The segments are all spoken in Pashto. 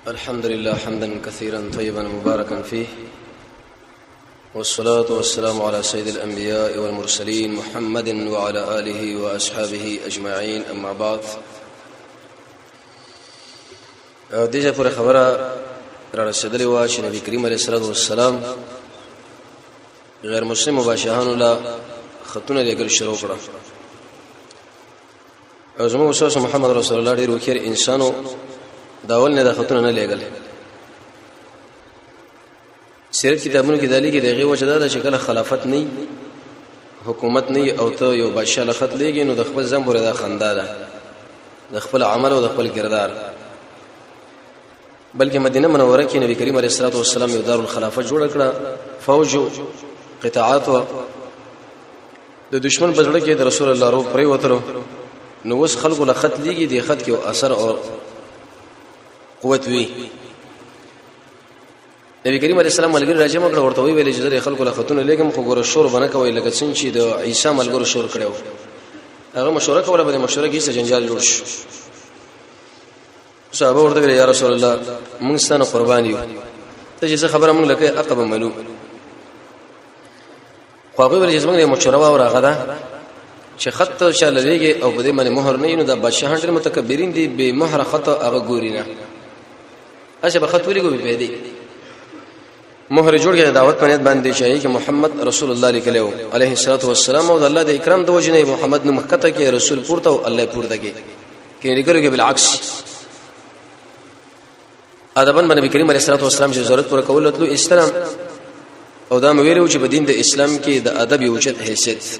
الحمد لله حمدا كثيرا طيبا مباركا فيه، والصلاة والسلام على سيد الأنبياء والمرسلين محمد وعلى آله وأصحابه أجمعين. أما بعد، دیجه پر خبره را رسیدلی و چې نبی کریم علیه الصلاة والسلام غیر مسلم مباشرانو لا خطونه لګل شروع کړه. او زموږ استاد محمد رسول الله ډیر وکړ انسانو داول نه د خطونه نه لګل. سیرت کتابونو کې دالي کې دغه وجه دا چې کله خلافت نه حکومت نه او ته یو بادشاہ لخت لګي نو د خپل ځم پورې دا خندا ده، د خپل عمل او د خپل کردار. بلکې مدینه منوره کې نبی کریم علیه الصلاه والسلام یو دار الخلافت جوړ کړه، فوج قطاعات د دشمن په ځړه کې د رسول الله رو پرې وترو. نو وس خلکو له خط لګي دی، خط کې اثر او قوت وی. نبی کریم علیه السلام ملګری راځم کړه، ورته ویل چې د خلکو له خطونه لګم خو ګور شور بنه کوي لکه څنګه چې د عیسی ملګرو شور کړو. هغه مشوره کوله، به مشوره کې څه جنجال جوړ شو. صحابه ورته ویل یا رسول الله موږ ستاسو قربان یو، ته چې خبره موږ لکه عقب ملو. خو هغه ویل چې موږ مشوره واوره غدا چې خط شاله لګي او په دې باندې مهر نه نو د بادشاہان ډېر متکبرین دي، به مهر خط هغه ګوري نه. اشه به خط ولګو به دی مهر جوړ کې دعوت پنيت باندې شي چې محمد رسول الله لیکلو عليه الصلاه والسلام او د الله د اکرام د وجنه محمد نو مکته کې رسول پورته او الله پورته کې لیکلو کې بالعکس ادبن باندې کریم علیه الصلاه والسلام چې ضرورت پر کول ته اسلام او دا مې ویلو چې په دین د اسلام کې د ادب یو چت حیثیت.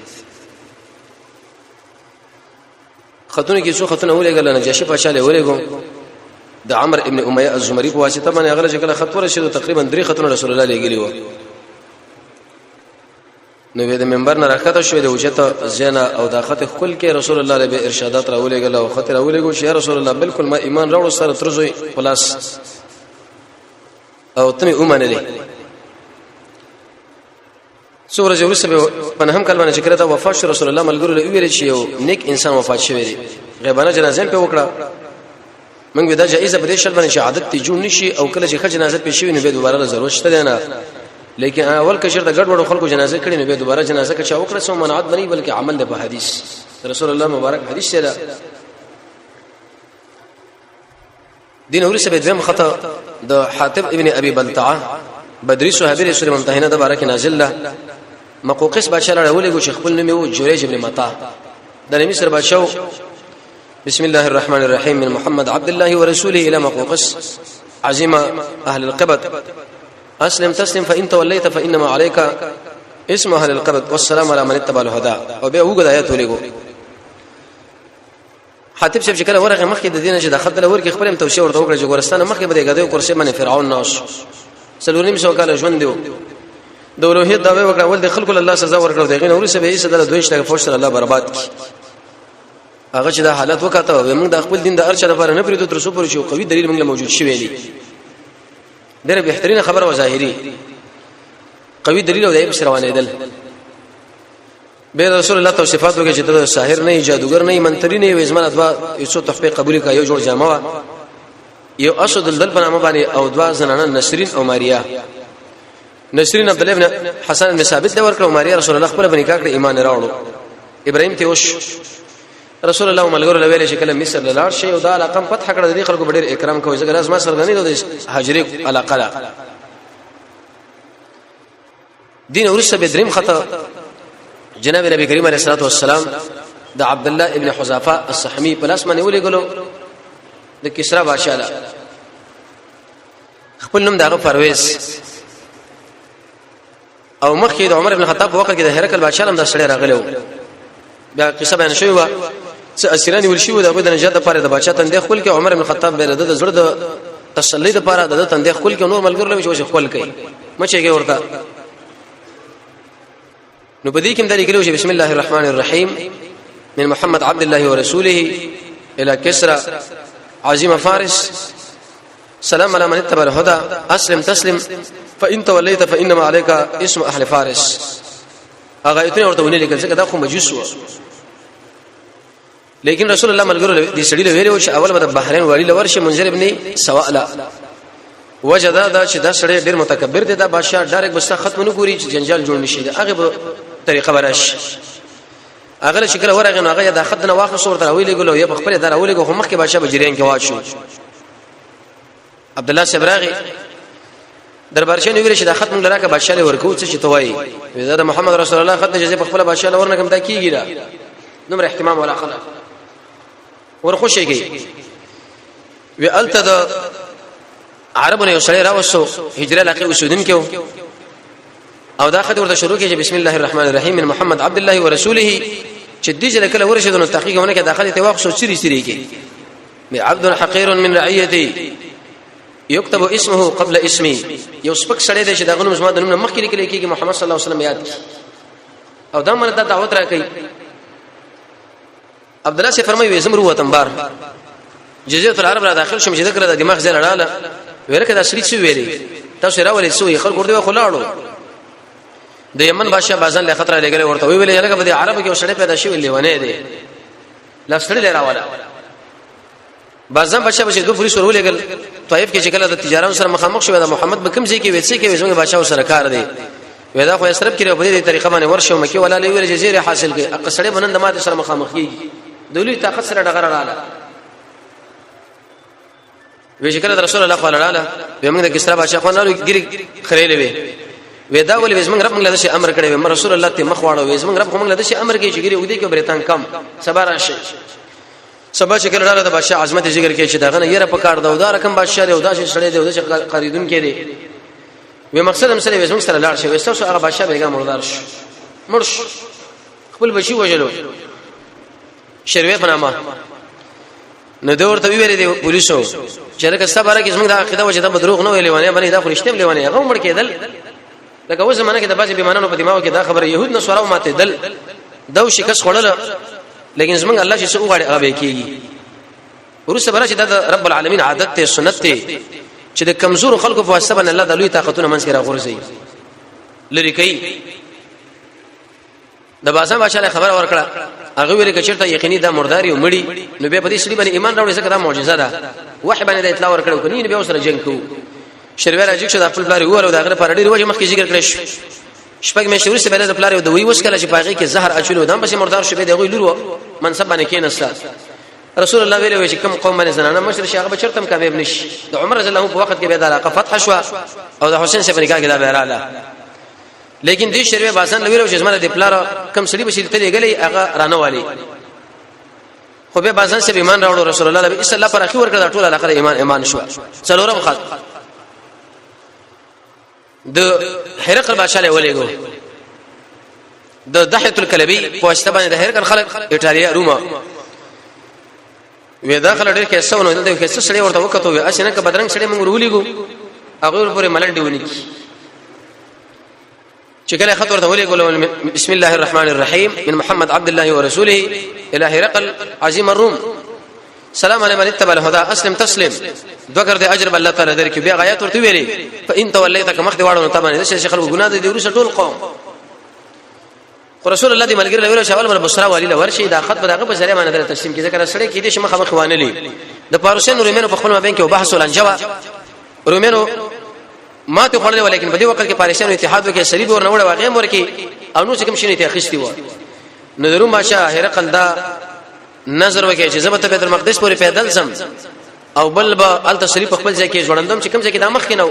خطونه کې څو خطونه ولېګل نجاشي په چاله ولېګو د عمر ابن امیہ الزمری په واسطه باندې هغه چې خط ورشي تقریبا 3 خطونه رسول الله لګلی و. نو د منبر نه راکته شو د وجته زینا او د خط خپل کې رسول الله له ارشادات را ولېګل او خط را ولېګو چې رسول الله بالکل ما ایمان راوړ سره ترځوي خلاص او تمه اومنه سورہ جوړ سبه پنهم کلمه ذکر ته وفات رسول الله ملګرو له ویل چې یو نیک انسان وفات شوی دی، غیبانه جنازه په وکړه. موږ ودا جایزه په دې شرط باندې چې عادت تی جوړ نشي او کله چې جنازه په شوی نه به دوباره ضرورت شته نه، لیکن اول کې شرط ګډ وډ خلکو جنازه کړي نه به دوباره جنازه کې چا وکړه سو منعت بني، بلکې عمل ده په حدیث رسول الله مبارک حدیث ده. دین اوري سبه دیم خطا د حاتب ابن ابي بلتعه بدري صحابي رسول ممتحنه د بارک نازل له مقوقس بادشاہ راولې ګو خپل نوم یو جوریج ابن متا د مصر بادشاہ. بسم الله الرحمن الرحيم من محمد عبد الله ورسوله الى مقوقس عزيمه اهل القبط اسلم تسلم فان توليت فانما عليك اسم اهل القبط والسلام على من اتبع الهدى. او به وګد آیات ولګو حاتب شپ شکل ورغه مخکې د دینه چې د خپل ورګ خپل توشي ورته وکړي چې ګورستانه مخکې بده غده کرسي باندې فرعون ناش سلوریم سو کال ژوند دیو د اولوهیت دعوی وکړه ول د خلکو الله سزا ورکړو دغه نور څه به یې صدر دویشته فوش الله برباد کی. هغه چې دا حالت وکړه موږ د خپل دین د ارچ لپاره نه پریدو تر څو پر شو قوي دلیل موږ موجود شوی دی. ډېر بهترین خبره و ظاهری قوي دلیل او د ایب روانه دل به رسول الله توصيفات وکړي چې د ساحر نه جادوګر نه منتری نه وزمن ادوا یو څو تحفه قبول کا یو جوړ جامه یو اسد الدل بنامه باندې او دوا زنانه نسرین او ماریا. نسرین عبد الله ابن حسن بن ثابت له ورکړو ماریا رسول الله خپل بنی کاکړه ایمان راوړو. ابراهيم ته وش رسول الله ملګرو له ویل شکل مصر لاړ شي او دا علاقه فتح کړه. د خلکو ډېر اکرام کوي ځکه لازم سرګنی د هجري علاقه دین ورسه بدریم خطا جناب نبی کریم علیه الصلاه والسلام د عبد الله ابن حذافه الصحمی په لاس باندې ولېګلو د کسرا بادشاہ خپل نوم دغه پرویز او مخکې د عمر ابن خطاب په وخت کې د هرقل بادشاہ هم د سړی راغلو. بیا قصه بیان شوی و چې اسیرانی ورشي و د نجات لپاره د بادشاہ تندې خپل کې عمر ابن خطاب به د زړه د تسلی لپاره د تندې خپل کې نور ملګر له شو خپل کوي مچېږي ورته. نو بدی کوم دلی کېلو چې بسم الله الرحمن الرحيم من محمد عبد الله ورسوله الى كسرى عظيم فارس سلام على من اتبع الهدى اسلم تسلم فان توليت فانما عليك اسم اهل فارس. هغه ایتونه ورته ونی لیکل څنګه دا خو مجوس و، لیکن رسول الله ملګرو دې سړي له ویلو چې اول به بحرین والی لورشه منذر ابن سواله وجدا دا چې دا سړی ډیر متکبر دی دا بادشاہ ډایرک بس ختم نه ګوري چې جنجال جوړ نشي دا هغه په طریقه براش هغه شکل ورغه نو هغه دا خدنه واخو صورت راویلې ګلو یا خپل دا راویلې خو مخکې بادشاہ بجریان کې واښو عبد الله سبراغي دربارچې نو ویل چې دا ختم لراکه بادشاہ له ورکو څه توای دا محمد رسول الله خدنه جزې په خپل بادشاہ له ورنه کوم دا کیږي دا نمبر اهتمام ولا خلق ورخوشيږي وی الته عربونه یو سړی راوسو هجره لکه وسودن کېو او دا خدای ورته شروع کړي بسم الله الرحمن الرحیم من محمد عبد الله ورسوله چې دې چې کله ورشد نو تحقیقونه کې داخله ته واخ سری سری کې عبد حقير من رعيتي يكتب اسمه قبل اسمي یو سپک سړی دی چې دا غنوم زما د نوم مخکې لیکل کېږي محمد صلی الله علیه وسلم یاد او دا مرته دا دعوت راکړي عبد الله سے فرمایي زمر هو تنبار جزيره العرب را داخل شم چې ذکر د دماغ زل اړاله ورکه دا سړي څه ویلي تاسو راولې څو خلک ورته خلاړو د یمن بادشاہ بازان له خطر لګره ورته ویلې لکه په عرب کې وسړی پیدا شي ویلې ونه دی لفظ لري راواله بازان بادشاہ بشه دوه پولیس ورولېګل طائف کې چې کله د تجارت سره مخامخ شو د محمد بکم ځای کې وېڅ کې وېڅ بادشاہ سره کار دی ودا خو اسرب کړو په دې طریقه باندې ورشه مکه ولا لوي جزیره حاصل کې اقصړې بنند ماته سره مخامخ کیږي دولی طاقت سره ډغره رااله وی شکر رسول الله صلی الله علیه و موږ د کسرا بادشاہ خوانو ګری خړېلې وی دا ولې زمنګ رب موږ له شي امر کړی و رسول الله ته مخ واړو زمنګ رب موږ له شي امر کوي چې ګری ودی کې برتان کم صبر راشي سبا چې کله رااله د بادشاہ عظمت ذکر کوي چې دا غنه یره پکار دا ودا رقم بادشاہ دی ودا چې سړی دی ودا چې قریدون کې دی وی مقصد هم سره زمنګ سره لاړ شي وسو هغه بادشاہ بیګا مردار شو مرش خپل بچي وجلو شروع بنامه نو دور ته ویری دی پولیسو چې لکه صبره کې زموږ د عقیده وجه د دروغ نه ویلې ونه باندې دا فرشته ویلې ونه هغه مړ کېدل لکه و زمانه کې د بعضی بیمانانو په دماغ کې دا خبره يهود نه سوراو ماته دل دا شکست خړل لیکن زموږ الله چې څو غاړي هغه کېږي ورسره بره چې د رب العالمین عادت ته سنت ته چې د کمزور خلکو په واسطه باندې الله د لوی طاقتونه منځ کې راغورځي لری کوي د بازان بادشاہ خبر ورکړه هغه ویل چې چرته یقیني دا مرداري او مړی نو به په دې سړي باندې ایمان راوړي ځکه دا معجزه ده وحی باندې د اطلاع ورکړو کني به اوسره جنگ کوو شروع راځي چې د خپل پلار وره د هغه پر ډیر وجه مخکې ذکر کړی شپږ مې شوري سره د پلار د وی وسکله چې پاغي کې زهر اچولو دم بس مردار شوه دی غوی لورو منصب باندې کې نستا رسول الله ویل چې کوم قوم باندې زنانه مشر شي هغه بچرتم کامیاب نشي د عمر رضی الله عنه په وخت کې به د علاقه فتح شو او د حسین سره نکاح کې دا بهراله لیکن دې شروع باسان لویلو چې زمانه د پلار کم سړي بشي ته لګلې هغه رانه والی خو به بازان سره ایمان راوړو رسول الله صلی الله پر اخی ورکړه ټول علاقه ایمان شو څلورم خاص د هرقل بادشاہ له ولېګو د دحیه الکلبی په واسطه باندې د هرقل خلک ایټالیا روما وې داخله ډېر کې څونه د کې سړی ورته وکړو وې اسنه ک بدرنګ سړی موږ ولېګو هغه پورې ملنډي ونی چې کله خط ورته ولېګو بسم الله الرحمن الرحیم من محمد عبد الله ورسوله الى هرقل عظیم الروم سلام علی من اتبع الهدى اسلم تسلم دوکر د اجر الله تعالی درکې بیا غایات ورته ویلي فان توليتك مخ دی واړو ته باندې چې خلک ګناه دي ورسره ټول قوم رسول الله دی ملګری له ویلو شوال مر بصرا والی له ورشي دا خط بدغه په ذریعہ باندې تسلیم کی ذکر سره کې دي چې مخ خوانه لي د پاروسین رومینو په خپل مابین کې وبحث ولنجوا رومینو ما ته خړل ولیکن په دې وخت کې پاریسانو اتحاد وکړي صلیب ورنه وړه واقع ورکی او نو چې کوم شي ته اخیستی و نو درو ماشا هرقل دا نظر وکړي چې زبته بیت المقدس پورې پیدل سم او بل به ال تشریف خپل ځای کې ژوندم چې کوم ځای کې د مخ کې نو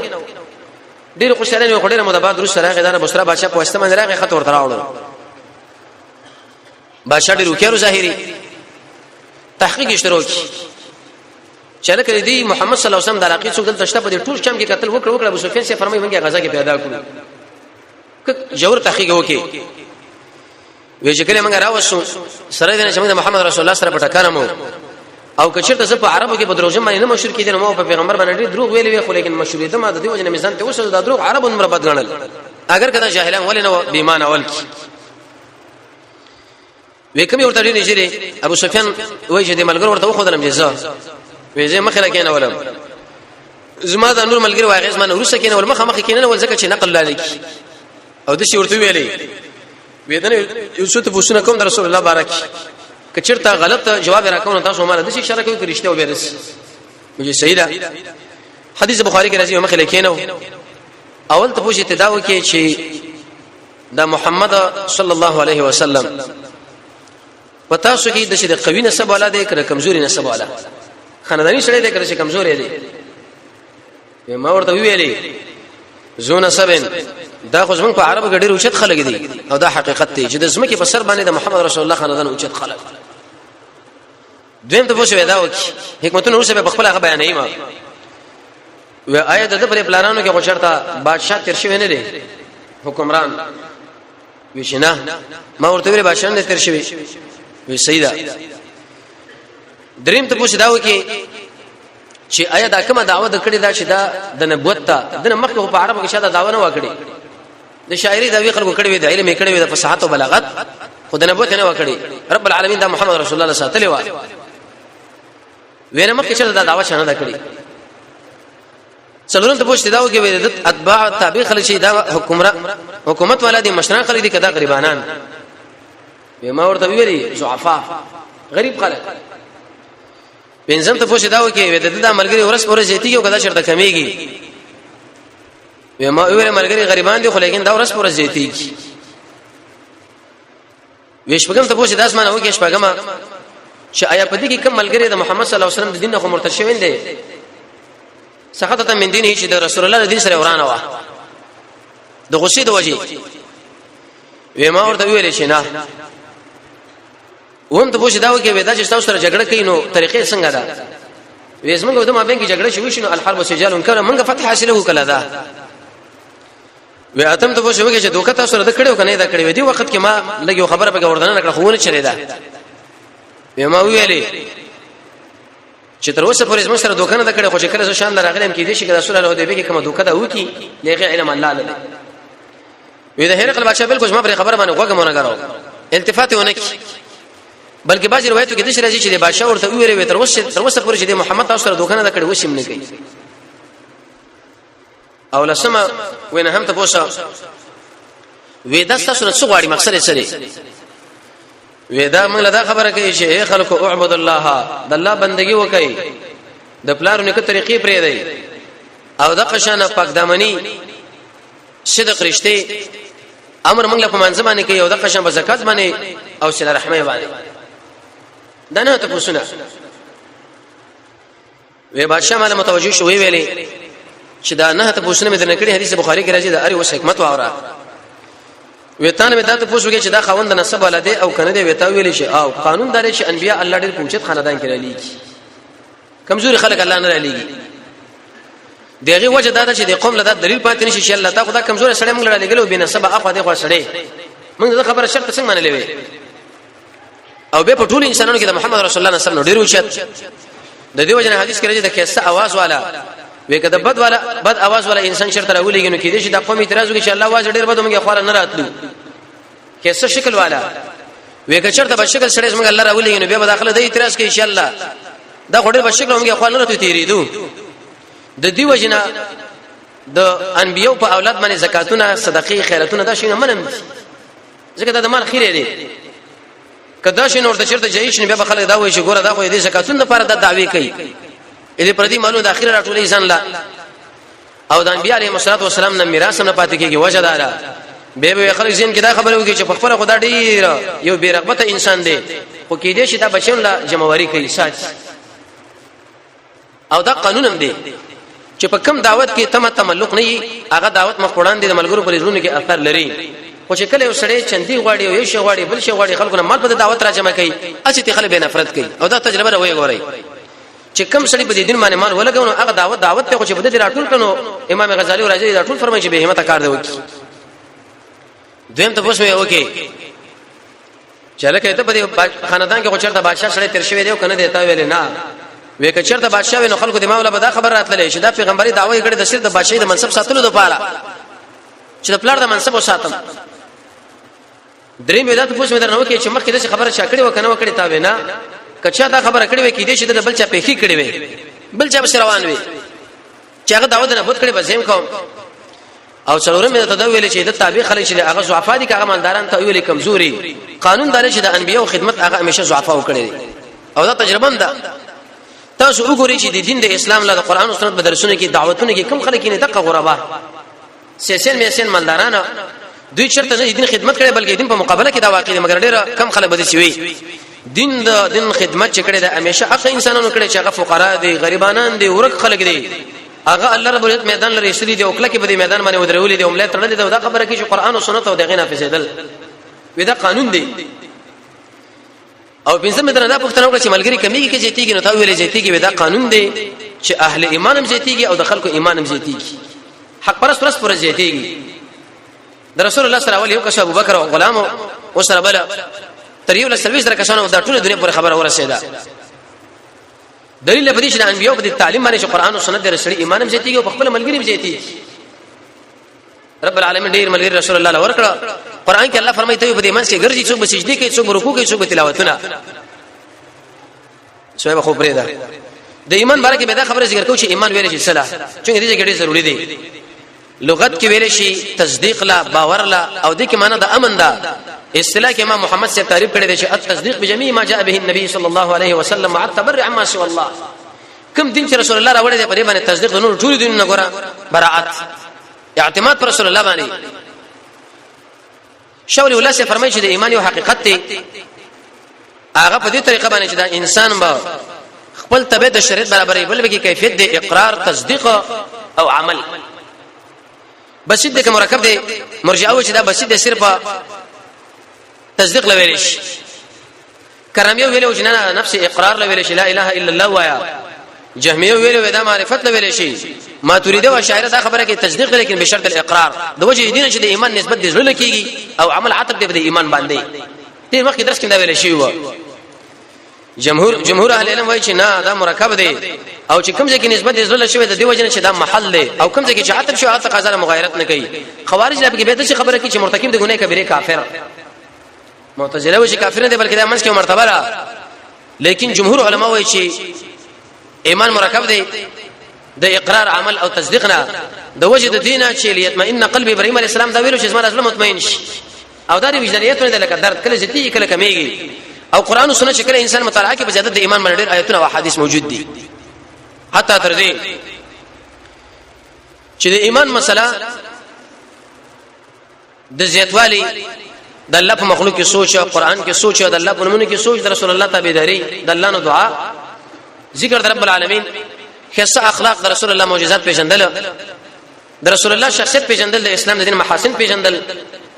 ډیر خوشاله نه وړه مدباد روس سره غدار بصره بادشاہ په واسطه باندې راغی خط ورته راوړل بادشاہ ډیر وکړو ظاهري تحقیق اشتراک چله کړی دی محمد صلی الله علیه وسلم د علاقې څو دلته شته په ټول شام کې قتل وکړو ابو سفیان سے فرمایي منګه غزا کې پیدا کړو ک جوړ تحقیق وکي وی چې کله موږ راوښو سره د محمد رسول الله سره پټکانه مو او کچرته زه په عربو کې بدروجم باندې نه مشهور کیدل مو په پیغمبر باندې دروغ ویلې خو لیکن مشهورې ده ما د دې وجه نه میزان ته وسو د دروغ عربو مربد غنل اگر کدا جاهلان ولې نو بیمان اول وکم ورته دی نجری ابو سفیان وای چې د ملګر ورته خو دلم جزا وې زه مخه راکینه ولم زما د نور ملګری واغې زما نور سکینه ول مخه کینه ول زکه چې نقل لالیک او د شي ورته ویلې وېدنه یوسف ته پوښتنه کوم د رسول الله بارک کچرتا غلط جواب راکونه تاسو مال د شي اشاره کوي رښتیا وبرس مجھے صحیح ده حدیث بخاری کې راځي مخه لیکینو اول ته پوښتنه تداو کې چې دا محمد صلی الله علیه وسلم پتا شو کې د شه د قوی نسب والا دی کړه کمزوري نسب والا خاندانی سره دی کړه چې کمزوري دی ما ورته ویلې زونه سبن دا خو زمون په عربو کې ډېر اوچت خلک دي او دا حقیقت دی چې د زمکه په سر باندې د محمد رسول الله خاندان اوچت خلک دویم ته پوښتنه دا وکي حکمتونه اوسه په خپل هغه بیانې ما و آیا د پر پلانانو کې غوښرته بادشاہ تیر شوی نه دی حکمران وشنه ما ورته ویل بادشاہ نه تیر شوی وی سیدا دریم ته پوښتنه دا وکي چې آیا دا کومه دعوه د کړي دا چې دا د نبوت ته د مخکې په عربو کې شاده دعوه نه وکړي د شاعري د وی خلکو کړي وي د علم کړي وي د فصاحت او بلاغت خو د نبوت نه وکړي رب العالمین دا محمد رسول الله صلی الله علیه و وینه مخکې شاده دا دعوه شنه دا کړي څلورم ته پوښتنه دا وکي وي د اتباع تابع خلک شي دا حکومت ولادي مشران خلک دي کدا غریبانان به ما ورته ویلي ضعفا غریب خلک پنځم ته پوښتنه دا وکي د ملګری ورځ زیاتیږي او کدا شرط کمیږي و ما ویل ملګری غریبان دي خو لیکن دا ورځ زیاتیږي وشپګم ته پوښتنه داس مانه وکي شپګم چې آیا په دې کې کوم ملګری د محمد صلی الله علیه وسلم د دین نه مرتد شوی دی سخطه من دینه چې د رسول الله د دین سره ورانه و د غصې د وجې و ما ورته ویل شي نه وهم ته پوښتنه دا وکي ودا چې تاسو سره جګړه کوي نو طریقې څنګه ده وېزمنګ د ما بین کې جګړه شوې شنو الحرب سجال کړه موږ فتح حاصله وکړه ده و اتم ته پوښتنه وکي چې دوکه تاسو سره د کړو کنه دا کړو دی وخت کې ما لګي خبره به وردان کړه خو نه چره ده و ما ویلې چې تر اوسه پورې زموږ سره دوکه نه ده کړې خو چې کله شان راغلم کې دي چې رسول الله دې به کې کومه دوکه ده وکي لغه علم الله له وی د هرقل بادشاہ بالکل ما پر خبره باندې وګمونه غراو التفات ونه کی بلکې بعض روایتو کې د شي راځي چې د بادشاہ ورته ویری تر اوسه پورې چې د محمد تاسو سره دوکه نه ده کړې وشم نه کوي او لسمه وینه هم ته پوښه وې دا تاسو نه څه غواړي مقصد یې سره ودا موږ دا خبره کوي چې خلکو اعبد الله د الله بندگی وکړي د پلارونو کې طریقې پرې دی او د قشانه پاک دامنی صدق رښتې امر موږ په منځ باندې کوي او د قشانه زکات باندې او صله رحمه باندې دا نه ته پوښتنه وی بادشاہ مال متوجه شو ویلې چې دا نه ته پوښتنه مې درنه کړې حدیث بخاری کې راځي دا اری وس حکمت واوره ویتان مې تاسو پوښتنه چې دا خوند نسب ولده او کنه دی ویتا ویلې شي او قانون دار شي انبیا الله ډېر پوښتنه خاندان کې لېږي کمزوري خلک الله نه لېږي دغه وجه دا چې د قوم له دلیل پاتې نشي چې الله تا خدا کمزوري سره موږ لېګلو بنا سبا اخو دغه سره موږ دا خبره شرط څنګه منلې وي او به په ټول انسانانو کې د محمد رسول الله صلی الله علیه وسلم ډېر وشت د دې وجه حدیث کې راځي د کیسه आवाज والا وکړه بد आवाज والا انسان شرط راولېږي نو کې دې چې د قوم اعتراض وکړي چې الله आवाज ډېر بد موږ خو نه راتلو کیسه شکل والا وکړه چرته په شکل سره موږ الله راولېږي نو به داخله د اعتراض کوي ان شاء الله دا غوډه په شکل موږ خو نه راتو تیریدو د دې وجنه د انبيو په اولاد باندې زکاتونه صدقې خیراتونه دا شینه منم ځکه دا د مال خیره دي کدا شي نور د چرته جایش نه به خلک دا وایي چې ګوره دا خو دې زکاتونه لپاره د دعوی کوي دې پردي مالو د اخیره راټولې ځان لا او د انبيو عليهم الصلاه والسلام نه میراث نه پاتې کیږي وجه دارا به خلک زین کې دا خبره وکړي چې په خپل خدا ډیر یو بیرغبته انسان دی خو کې دې چې دا بچون لا جمعواري کوي ساج او دا قانون هم دی چې په کم دعوت کې تم تعلق نه وي هغه دعوت مخ وړاندې د ملګرو پر ژوند کې اثر لري خو چې کله یو سړی چندي غواړي او یو شی غواړي بل شی غواړي خلکو نه مال په دعوت راجمع کوي اچې تی خلک به نفرت کوي او دا تجربه راوي غوري چې کم سړی په دین باندې مال ولګونو هغه دعوت ته خو چې بده راټول کړو امام غزالی راځي راټول فرمایي چې به همت کار دی وکي دویم ته پوښتنه وکي چې لکه ته په خاندان کې خو چرته بادشاہ سره تر شوی دی کنه دیتا ویل نه وې که چرته بادشاہ نو خلکو دماغ له بدا خبر راتللې چې دا پیغمبري دعوی کړي د سر د بادشاہي د منصب ساتلو لپاره چې د پلار د منصب وساتم درې مې دا ته پوښتنه درنو کې چې مخکې د خبره چا کړي وکنه وکړي تا وینا کچا دا خبره کړي وې کې دې چې د بل چا پېخي کړي وې بل چا بس روان وې چې هغه دعوت نه بوت کړي بزم کوم او څلورم مې ته دا ویل چې د تابع خلک چې هغه ضعفا دي هغه مالداران ته ویل کمزوري قانون دار چې د انبيو خدمت هغه همیشه ضعفا وکړي او دا تجربه ده تاسو وګورئ چې د دین د اسلام له قرآن او سنت بدرسونه کې دعوتونه کې کم خلک نه دغه غربا سیاسيين مالداران دوی چرته نه دین خدمت کړي بلکې دین په مقابله کې دا واقع دي مګر ډېر کم خلک بده شي دین خدمت چې کړي دا همیشه هغه انسانانو کړي چې هغه فقرا دي غریبانان دي ورک خلک دي هغه الله رب العزت میدان لري سړي دي او کله کې بده میدان باندې ودرولې دي عمله تړلې ده دا خبره کې چې قرآن او سنت او دغه نافذېدل ودا قانون دی او پنځم درنه دا پښتنه وکړه چې ملګری کمیږي کې جېتیږي نو تا ویلې جېتیږي ودا قانون دی چې اهل ایمان هم جېتیږي او د خلکو ایمان هم جېتیږي حق پرست پر جېتیږي د رسول الله صلی الله علیه وسلم ابو بکر او غلام او سره بل تر یو له سرویس در کسانو د ټول دنیا پر خبره ورسېده دلیل په دې چې د انبیو په تعلیم باندې چې قرآن او سنت د رسول ایمان هم جېتیږي او خپل ملګری هم جېتیږي رب العالمین ډیر ملګری رسول الله ورکړه قرآن کې الله فرمایي ته په دې منځ کې ګرځي څوک سجدي کوي څوک رکوع کوي څوک تلاوتونه شوی خو پرې ده د ایمان باره کې به دا خبره ذکر کوو چې ایمان ویل شي صلاح چې دې کې ډېر ضروری دی لغت کې ویل شي تصدیق لا باور لا او دې کې معنی د امن ده اصطلاح کې امام محمد سے تعریف کړی دی چې التصدیق بجميع ما جاء به النبي صلی الله علیه وسلم مع التبرع عما سوى الله کوم دین چې رسول الله راوړی دی په دې باندې تصدیق د نور ټول دینونو غره براءت اعتماد پر رسول الله باندې شاول الله سے فرمایي چې د ایمان یو حقیقت دی هغه په دې طریقه باندې چې دا انسان به خپل تبع د شریعت برابرې بل به کې کیفیت دی اقرار تصدیق او عمل بسيط د مرکب دی مرجئه چې دا بسيط دی صرف تصدیق لویلش کرامي ویلو چې نه نفس اقرار لویلش لا اله الا الله وایا جهميه ویلو دا معرفت لویلش ماتوریده او شاعر دا خبره کې تصدیق لیکن بشرط الاقرار د وجه دین چې د ایمان نسبت د زړه کېږي او عمل عطف دی د ایمان باندې دې وخت درس کې دا ویل شي و جمهور اهل علم وایي چې نه دا مرکب دی او چې کوم ځای کې نسبت د زړه شوی د دې وجه نه چې دا محل دی او کوم ځای کې چې عطف شو عطف قضا مغایرت نه کوي خوارج لا به به خبره کې چې مرتکب د ګناه کبیره کافر معتزله وایي چې کافر نه دی بلکې د منځ کې مرتبه را لیکن جمهور علما وایي چې ایمان مرکب دی د اقرار عمل او تصدیق نه د وجه د دینه چې لیتمئن قلبي ابراهيم عليه السلام دا ویلو چې زما زړه مطمئن شي او دا وجدانیت نه لکه درد کله زتی کله کمیږي او قران او سنت شکل انسان مطالعه کې بزیادت د ایمان باندې ډېر آیتونه او احادیث موجود دي حتی تر دې چې د ایمان مسله د زیاتوالي د الله په مخلوق کې سوچ او قران کې سوچ او د الله په نومونو کې سوچ د رسول الله تابعداري د الله نو دعا ذکر د رب العالمین خاصه اخلاق د رسول الله معجزات پیژندل د رسول الله شخصیت پیژندل د اسلام د دین محاسن پیژندل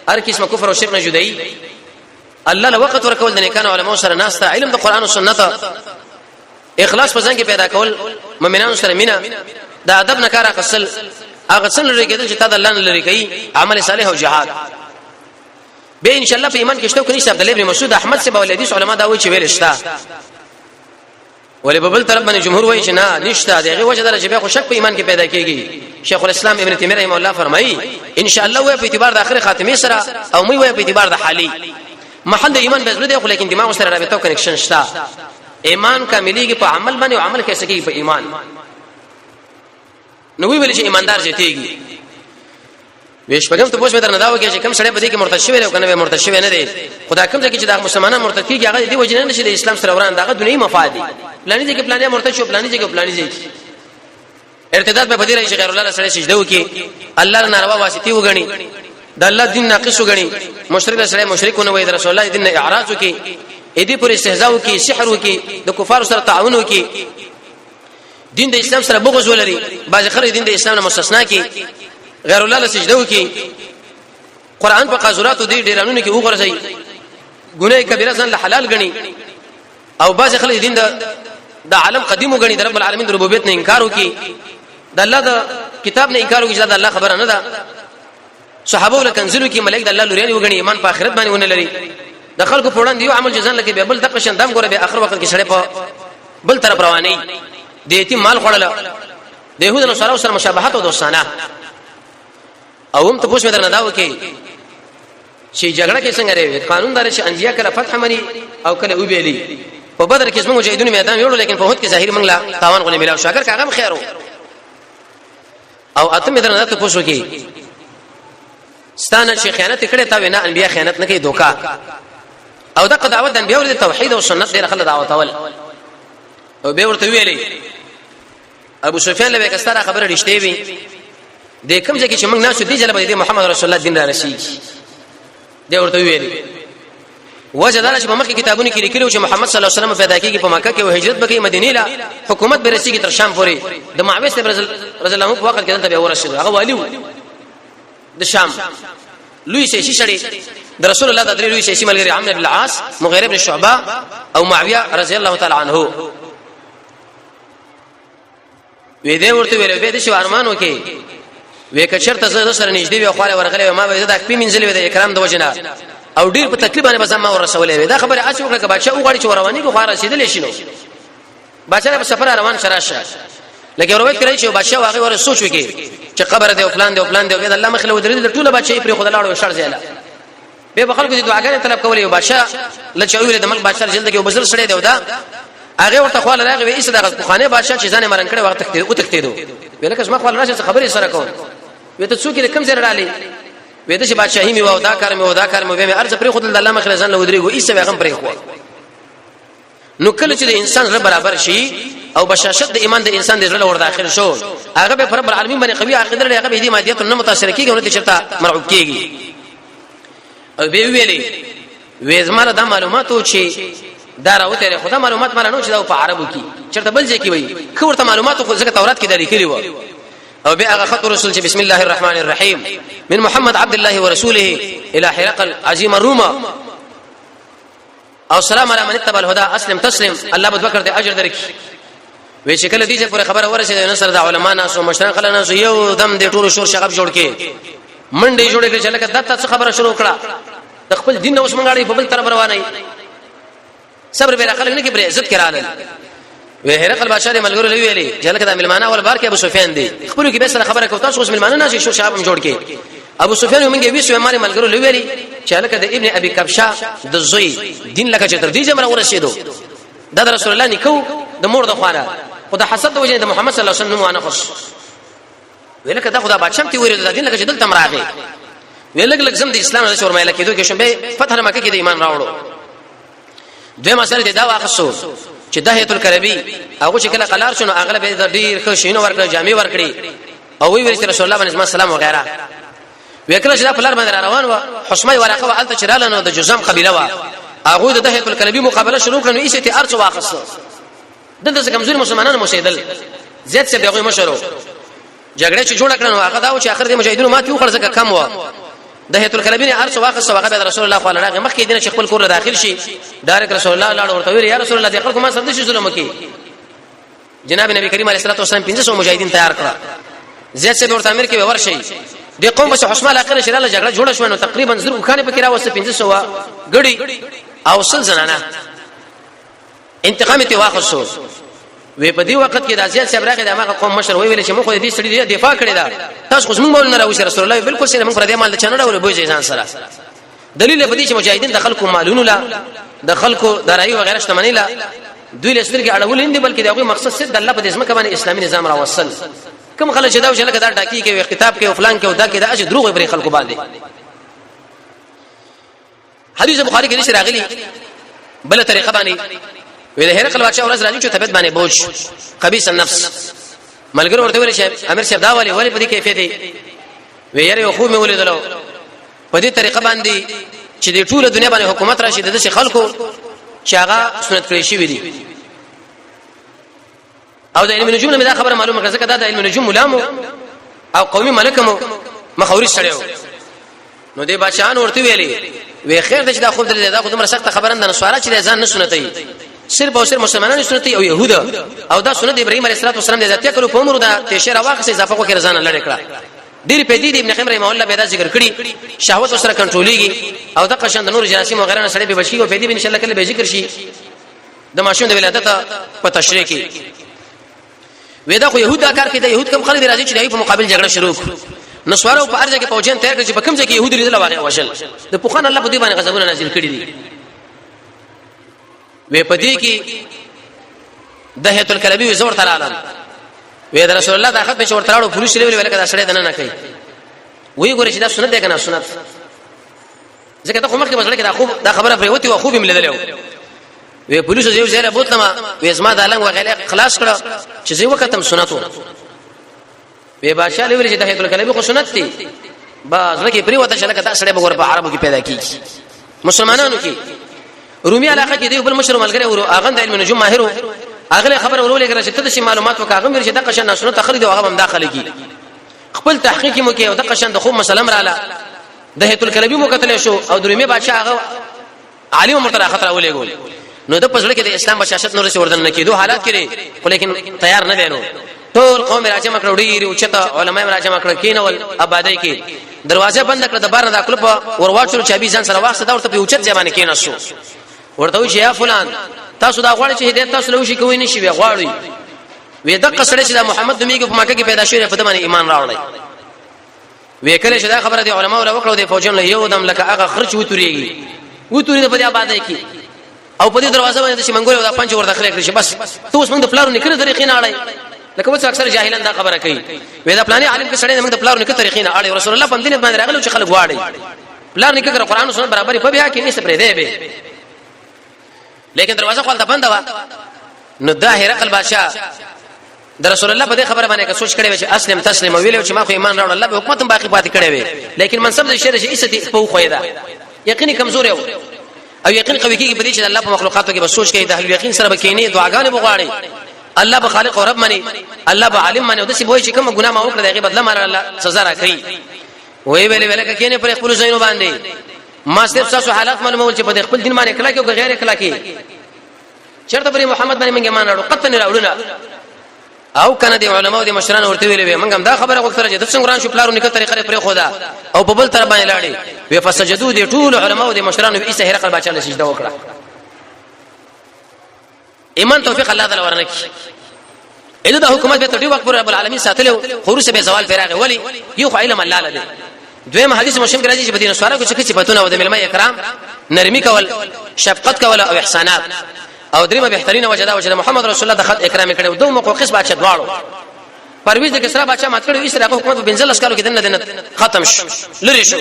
هر قسم کفر او شرک نه جدایي الله له وخت ورکول د نیکانو علماء سره ناسته علم د قران او سنت اخلاص په ځان کې پیدا کول مؤمنانو سره مینا د ادب نه کار اخصل هغه څل لري کېدل چې تا د الله نه لري کوي عمل صالح او جهاد به ان شاء الله په ایمان کې شته کني عبد الله ابن مسعود احمد سے باولدیس علما دا وایي چې ویل شته ولې په بل طرف باندې جمهور وایي چې نه نشته دغه وجه درجه به خو شک په ایمان کې پیدا کیږي شیخ الاسلام ابن تیمیه رحمه الله فرمایي ان شاء الله وایي په اعتبار د اخر خاتمه سره او مې وایي په اعتبار د حالي محل د ایمان بزړه دی خو لیکن دماغ سره رابطه او کنیکشن شته ایمان کاملیږي په عمل باندې او عمل کې سکیږي په ایمان نو ویل چې ایماندار جتیږي ویش پګم ته پوښتنه درنه دا وکړي چې کوم سړی بده کې مرتد شوی او کنه مرتد شوی نه دی خدا کوم ځکه چې د مسلمانانو مرتد کیږي هغه دی وجنه نشي د اسلام سره وران دغه دنیوي مفاد دي پلاني ځکه پلاني مرتد شو پلاني ځکه پلاني ځکه ارتداد په بدیره چې غیر الله سره سجده وکي الله ناروا واسطي وګڼي د الله دین ناقص وګڼي مشرک سره مشرکونه وای د رسول الله دین اعراض وکي اې دې پر استهزاء وکي سحر وکي د کفار سره تعاون وکي دین د اسلام سره بغض ولري بعض خلک دین د اسلام نه مستثنا کی غیر الله له سجده وکي قران په قاذوراتو دي ډیرانو کې وګرځي ګناه کبیره ځان له حلال غني او بعض خلک دین د عالم قدیم وګڼي د رب العالمین د ربوبیت نه انکار وکي د الله د کتاب نه انکار وکي چې د الله خبره نه ده صحابه له کنزلو کې ملائک د الله لوري وګڼي ایمان په آخرت باندې ونه لري د خلکو په وړاندې یو عمل جزان لکه به بل د قشن دم ګوره به اخر وخت کې سړی په بل طرف رواني د یتیم مال خړل د يهودانو سره مشابهت او دوستانه او هم ته پوښتنه درنه دا وکي چې جګړه کې څنګه لري قانون دار چې انبیا کله فتح مني او کله وبېلي په بدر کې اسمه مجاهدون میدان یوړو لیکن په هوت کې ظاهر منګلا تاوان غونې ملاو شاګر کاغه خیرو او اته درنه ته پوښتنه وکي ستانه چې خیانت کړي تا وینا انبیا خیانت نه کوي دوکا او دغه دعوت د انبیا ور توحید او سنت ډیره خلک دعوت اول او به ورته ویلي ابو سفیان له کستاره خبره رښتې وي د کوم ځکه چې موږ ناسو دی جلبه دی محمد رسول الله دین را رسیږي دی ورته ویلي وجدار چې په مکه کتابونو کې لیکلو چې محمد صلی الله علیه وسلم پیدا کیږي په مکه کې او هجرت وکړي مدینه له حکومت به رسیږي تر شام پورې د معاویه رضی الله عنه په وخت کې دلته به ورسېد هغه والی د شام لوی شي شړي د رسول الله د درې لوی شي ملګری عمرو بن العاص مغیره بن شعبه او معاویه رضی الله تعالی عنه وې دې ورته ویل به د شو ارمانو کې وې کچرته زړه سره نږدې وي خو ورغلې ما به د خپل منځلې د اکرام د وجنه او ډیر په تکلیف باندې بزما ورسولې دا خبره اچ وکړه بادشاہ وغاړي چې رواني کو خار رسیدلې شنو بادشاہ په سفر روان شراشه لکه روایت کوي چې بادشاہ واغې ور سوچ وکړي چې قبر دې او پلان دې او پلان دې او الله مخله ودرې ټول بادشاہ پر خدای لاړو شر زیاله به خلکو دې دعاګانې طلب کولې بادشاہ لچوي د ملک بادشاہ جلد کې وبزر سړې دی دا هغه ورته خپل راغی وې صدقه خانه بادشاہ چې ځانه مرن کړي وخت تختیدو ولکه ما خپل راشه خبرې سره کوم وې ته څوک دې کم ځای راړي وې ته چې بادشاہي می و دا کار می و دا کار مې به ارزه پر خود الله مخله ځان له ودرېګو ایسه هغه پرې خو نو کله چې انسان سره برابر شي او بشاشت د ایمان د انسان د زړه ور داخل شو هغه به رب العالمین باندې قوي عقیده لري هغه به دې مادیت نه متاثر کیږي او نه چرته مرعوب کیږي او به ویلي وې زماره د معلوماتو چې دا راوته خدای معلومات مال نه چې دا په عربو کې چرته بل ځای کې وي خو ورته معلوماتو خو ځکه تورات کې درې کړی و او بأغا خط رسول بسم الله الرحمن الرحيم من محمد عبد الله ورسوله الى حرقل عظيم الروم او سلام على من اتبع الهدى اسلم تسلم الله بدبکر دې اجر درک وې شکل دې چې پر خبره ورسېده نصر د علما ناس او مشران خلناس یو دم دې ټول شور شغب جوړ کې منډې جوړ کړي چې لکه دته خبره شروع کړه د خپل دین اوس منګاړي په بل طرف روانه صبر به خلک نه کې بر عزت کړهل وې هرقل بادشاہ ملګرو لوي ویلي چې لکه د ملمانه اول بار کې ابو سفیان دی خپل کې به سره خبره کوي تاسو اوس ملمانه نه شي شعب جوړ کې ابو سفیان موږ ویسو مال ملګرو لوي ویلي چې لکه د ابن ابي کبشا د زوی دین لکه چې تر دې جمع ورسېدو د رسول الله نکو د مور د خوانه خدای حسد وجه د محمد صلی الله علیه وسلم وانا خوش ولکه دا خدای بادشاہ ته ویل د دین لکه چې دلته مراغه ویلګ لګزم د اسلام د شورمایله کېدو کې شومبه فتح مکه کې د ایمان راوړو دوی مسله دا واخصو چې دهیت الکربی هغه چې کله قلار شنو اغلب د ډیر ښه شینو ورکړ جامع ورکړي او وی ورته رسول الله باندې سلام وغيرها وکړه چې دا پلار باندې روان و حشمه ورقه والته چراله نو د جزام قبيله و هغه د دهیت الکربی مقابله شروع کړنو ایسه ته ارڅ واخصو دغه کمزوري مسلمانانو مسیدل زیات څه دغه مشرو جګړه چې جوړ کړنو هغه دا چې اخر د مجاهدینو ماتي خو ځکه کم و دهیت الکلبین ارڅ واخصو هغه د رسول الله صلی الله علیه وسلم مخکې دین چې خپل کور داخل شي ډایرک رسول الله لاړ ورته ویل یا رسول الله د خلکو ما سم دي ظلم کوي جناب نبی کریم علیه الصلاه والسلام 500 مجاهدین تیار کړه زیات څه ورته امر کې ورشي د قوم په حشمه اخر شراله جګړه جوړه شو نو تقریبا زر وکانه پکې راوسته 500 غړي او سل زنانه انتقام ته واخصو وې په دې وخت کې د ازیات صاحب راغی د هغه قوم مشر ویل چې موږ دې سړي دفاع کړی دا تاسو خو موږ مولنا راوځي رسول الله بالکل سره موږ پر دې مال د چانه ډول بوځي ځان سره دلیل په دې چې مجاهدین د خلکو مالونو لا د خلکو درایي وغیرہ شتمنۍ لا دوی لسترګي اړول نه دي بلکې دغه مقصد څه د الله په دې ځمکه باندې اسلامي نظام راوصل کوم خلک چې دا وشل کدا ډاکی کې خطاب کې او فلان کې او دا کې دا چې دروغ بری خلکو باندې حدیث بخاری کې نشي راغلي بل طریقه باندې ویل هرقل بادشاہ ورځ راځي چې طبيعت باندې بوج خبيث النفس ملګری ورته ویل چې امیر صاحب دا ولی په دې کیفیت دی ویره یو خو مې ولیدلو په دې طریقه باندې چې د ټول دنیا باندې حکومت راشي د خلکو چې هغه سنت کړی شي وي او د علم نجوم نه دا خبره معلومه کړه ځکه دا د علم نجوم ملامو او قومي ملکمو مخاوري سړیو نو دې بادشاہان ورته ویلي وی خیر دې دا خو دې دا خو دومره سخت خبره نه سواره چې ځان نه سنتي صرف او صرف مسلمانانو سنتي او يهود او دا سنت ابراهيم عليه السلام دې ذاتیا کړو په عمر دا تشره واخصه اضافه کو کې رضان لړ کړه ډېر په دې ابن قیم رحمه الله به دا ذکر کړي شهوت سره کنټرولېږي او د قشند نور جناسي وغيرها نه سړي به بچي او په دې ان شاء الله کله به ذکر شي د ماشوم د ولادت په تشریح کې ودا خو يهود دا کار کوي د يهود کوم خلک راځي چې دای په مقابل جګړه شروع نسوارو په ارزه کې پوجن تیار کړي چې په کوم ځای کې يهود لیدل واغې وشل د پوخان الله په دې باندې غضبونه نازل کړي دي وې په دې کې دهیت الکلبی زور تر عالم وې د رسول الله د خط په شور تراړو پولیس لري ولکه دا سړی دنه نه کوي وې ګورې چې دا سنت دی کنه سنت ځکه دا خو مخکې مسله کې دا خبره پرې وتی او خوب مې لیدل وی پولیسو یو ځای له بوتلم وې زما د لنګ وغیره خلاص کړه چې زه وکتم سنتو وی بادشاہ لوري چې د هیت الکلبی خو سنت دي باز لکه پری وته شلکه دا سړی بګور په عربو کې پیدا کیږي مسلمانانو کې رومي علاقه کې دی بل مشر ملګری ورو اغه د علم نجوم ماهر اغله خبر ورولې کړه چې ته د معلومات وکاغه مې چې د قشن سنت تخرید او هغه هم داخله کی خپل تحقیق مو کې او د قشن د خو مسلم رااله د هیت الکلبی مو کتل شو او د رومي بادشاہ هغه عالم مرتضی خطر اولې ګول نو د پزړه کې د اسلام بشاشت نور سي وردن نه کېدو حالات کړي خو لیکن تیار نه دینو ټول قوم راځم کړه ډیری او چته علماء راځم کړه کینول آبادی کې دروازه بند کړه د بار نه داخله په ورواچو چابي ځان سره واخصه دا ورته په اوچت ځمانه کې نشو ورته وی یا فلان تاسو دا غواړئ چې هدایت تاسو له وشي کوی نشي وی غواړئ وی د قصړې چې د محمد نبی په مکه کې پیدا شوی په دمانه ایمان راوړی وی کله چې دا خبره دی علماء ولا وکړو د فوجن له یو دم لکه هغه خرچ وتوريږي وتوري په دې آبادی کې او په دې دروازه باندې چې منګول دا پنځه ور داخله کړی بس ته اوس موږ د پلارو نکره طریقې نه اړای لکه وڅ اکثر جاهلان دا خبره کوي وې دا پلاني عالم کې سړی موږ د پلارو نکره طریقې نه اړای رسول الله په دې باندې راغلو چې خلک واړي پلار نکره قرآن او سنت برابر په بیا کې نشته پرې دی به لیکن دروازه خپل ته بند و نو دا هرقل بادشاہ د رسول الله په دې خبره باندې که سوچ کړي و چې اسلم تسلیم ویلو چې ما خو ایمان راوړل الله به حکومت باقی پاتې کړي وي لیکن منصب د شر شي ایستي په خو یدا یقیني کمزور یو او یقین قوي کیږي په دې چې الله په مخلوقاتو کې به سوچ کوي د اهل یقین سره به کینی دعاګانې بغواړي الله به خالق او رب مني الله به عالم مني او د څه وایي چې کوم ګناه ما وکړه دغه بدله مار الله سزا راکړي وای ویل کینې پر خپل زینو باندې ما صرف تاسو حالات معلومول چې په خپل دین باندې کلا کې او غیر کلا کې چرته پر محمد باندې موږ ایمان راوړو قطن راوړو او کنه دی علماء دي مشران ورته ویلې موږ هم دا خبره غوښتل چې د څنګه قرآن شو پلارو نکته طریقې پر خدا او په بل تر باندې لاړې وی فسجدو دي ټول علماء دي مشران به ایسه هرقل بچا له سجده وکړه ایمان توفیق الله تعالی ورنکي اې د حکومت به تدې وخت پر رب العالمین ساتلو خروج به زوال پیراغه ولی یو علم الله لده دویم حدیث مسلم کې راځي چې بدین سواره کو چې صفاتونه او د ملما کرام نرمي کول شفقت کول او احسانات او دریمه بهترینه وجدا وجدا محمد رسول الله د خد اکرام کړي دوه موقوقس بادشاہ دواړو پرویز د کسرا بادشاہ مات کړي اسره حکومت په بنزل اسکالو کې دنه ختم شو لری شو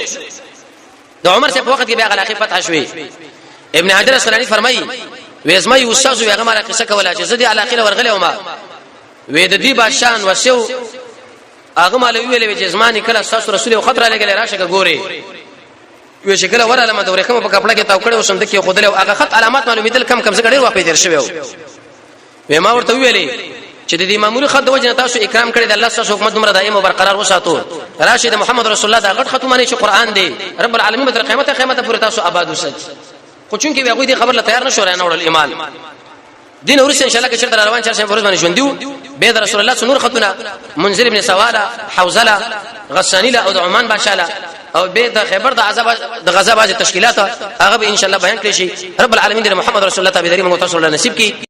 د عمر سے په وخت کې بیا غلاقي فتح شوې ابن حجر اسقلانی فرمایي وېزما یو استاد ویغه ماره قصه کوله چې زدي علاقه ورغله وما وې د دې بادشاہ وسو هغه مال ویلې چې زماني کله تاسو رسول خطر لګل راشه ګوري وې شکل وراله ما دورې کوم په کپړه کې تاو کړو وسند کې خدای او هغه خط علامات معلومېدل کم څه ډېر واپې در شوی و ما ورته ویلې چې د دې معمولی خط د وجه تاسو اکرام کړی د الله تاسو حکومت عمر دائم او برقرار وساتو راشد محمد رسول الله دا غټ ختمانه چې قران دی رب العالمین تر قیامت پورې تاسو آباد وسات خو چون کې هغه دې خبر لا تیار نشو رانه وړل ایمان دین ورس ان شاء الله کې شرط روان چار شې فروز باندې ژوندیو به رسول الله سنور خطونه منذر ابن سواله حوزله غسانیله او د عمان بادشاہ او به د خیبر د عذاب د غزا باز تشکیلات هغه به ان شاء الله بیان کړی شي رب العالمین د محمد رسول الله تعالی موږ تاسو له نصیب کی